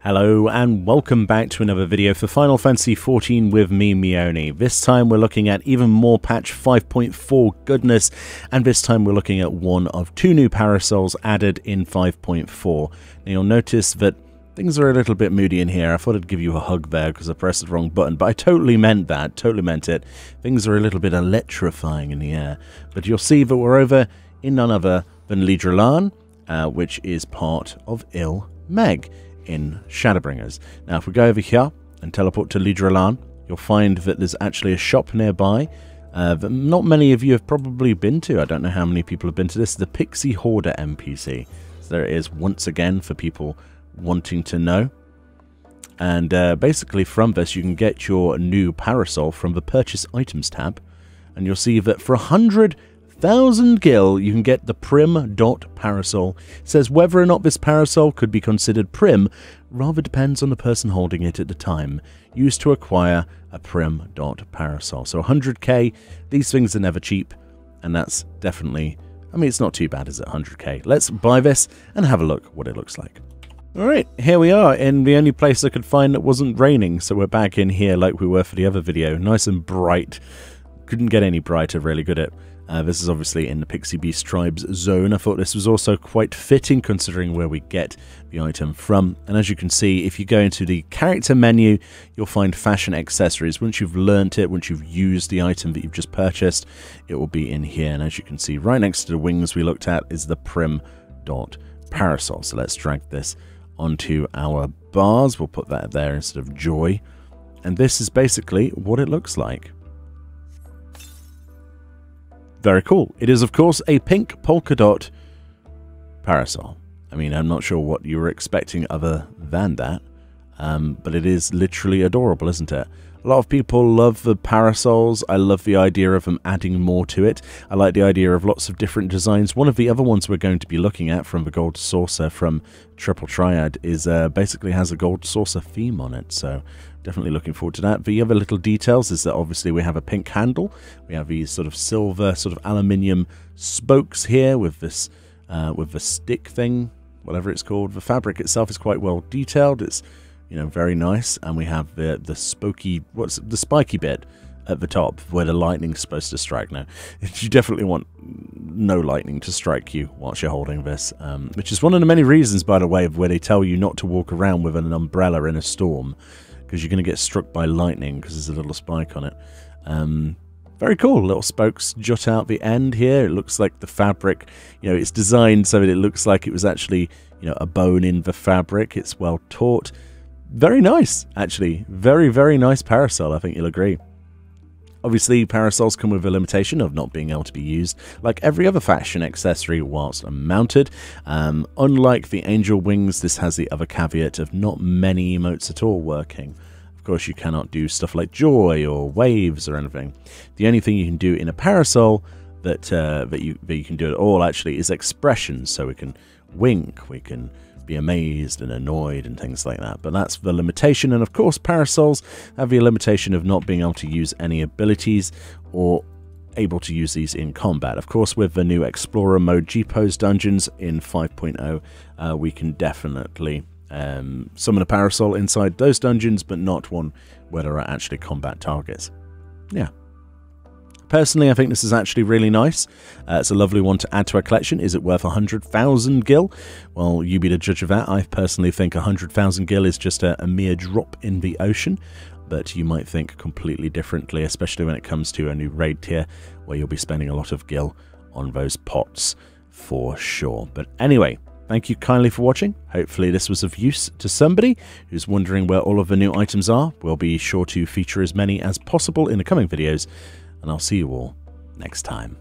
Hello and welcome back to another video for Final Fantasy XIV with me, Meoni. This time we're looking at even more patch 5.4 goodness, and this time we're looking at one of two new parasols added in 5.4. Now you'll notice that things are a little bit moody in here. I thought I'd give you a hug there because I pressed the wrong button, but I totally meant that, totally meant it. Things are a little bit electrifying in the air, but you'll see that we're over in none other than Lidralan, which is part of Il Meg in Shadowbringers. Now if we go over here and teleport to Lidralan, you'll find that there's actually a shop nearby that not many of you have probably been to. I don't know how many people have been to this. The Pixie Hoarder NPC. So there it is once again for people wanting to know. And basically from this you can get your new parasol from the Purchase Items tab, and you'll see that for 100,000 gil you can get the Prim parasol. It says whether or not this parasol could be considered Prim rather depends on the person holding it at the time. Used to acquire a Prim parasol. So 100k, these things are never cheap, and that's definitely, I mean, it's not too bad, is it? 100k. Let's buy this and have a look what it looks like. Alright, here we are in the only place I could find that wasn't raining, so we're back in here like we were for the other video. Nice and bright. Couldn't get any brighter, really, could it? This is obviously in the Pixie Beast Tribes zone. I thought this was also quite fitting considering where we get the item from. And as you can see, if you go into the character menu, you'll find fashion accessories. Once you've learnt it, once you've used the item that you've just purchased, it will be in here. And as you can see, right next to the wings we looked at is the Prim parasol. So let's drag this onto our bars. We'll put that there instead of joy. And this is basically what it looks like. Very cool. It is, of course, a pink polka dot parasol. I mean, I'm not sure what you were expecting other than that, but it is literally adorable, isn't it? A lot of people love the parasols. I love the idea of them adding more to it. I like the idea of lots of different designs. One of the other ones we're going to be looking at from the Gold Saucer from Triple Triad is basically has a Gold Saucer theme on it, so definitely looking forward to that. The other little details is that obviously we have a pink handle. We have these sort of silver, sort of aluminium spokes here with this, with the stick thing, whatever it's called. The fabric itself is quite well detailed. It's, you know, very nice. And we have the spokey, what's the spiky bit at the top where the lightning's supposed to strike. Now, you definitely want no lightning to strike you whilst you're holding this, which is one of the many reasons, by the way, of where they tell you not to walk around with an umbrella in a storm, because you're going to get struck by lightning because there's a little spike on it. Very cool. Little spokes jut out the end here. It looks like the fabric, you know, it's designed so that it looks like it was actually, you know, a bone in the fabric. It's well taut. Very nice, actually. Very, very nice parasol, I think you'll agree. Obviously, parasols come with a limitation of not being able to be used like every other fashion accessory whilst mounted. Unlike the angel wings, this has the other caveat of not many emotes at all working. Of course, you cannot do stuff like joy or waves or anything. The only thing you can do in a parasol that you can do at all actually is expressions. So we can wink, we can be amazed and annoyed and things like that, but that's the limitation. And of course parasols have the limitation of not being able to use any abilities or able to use these in combat. Of course, with the new Explorer mode G-Pose dungeons in 5.0, we can definitely summon a parasol inside those dungeons, but not one where there are actually combat targets. Yeah. Personally, I think this is actually really nice. It's a lovely one to add to our collection. Is it worth 100,000 gil? Well, you be the judge of that. I personally think 100,000 gil is just a mere drop in the ocean, but you might think completely differently, especially when it comes to a new raid tier where you'll be spending a lot of gil on those pots for sure. But anyway, thank you kindly for watching. Hopefully this was of use to somebody who's wondering where all of the new items are. We'll be sure to feature as many as possible in the coming videos, and I'll see you all next time.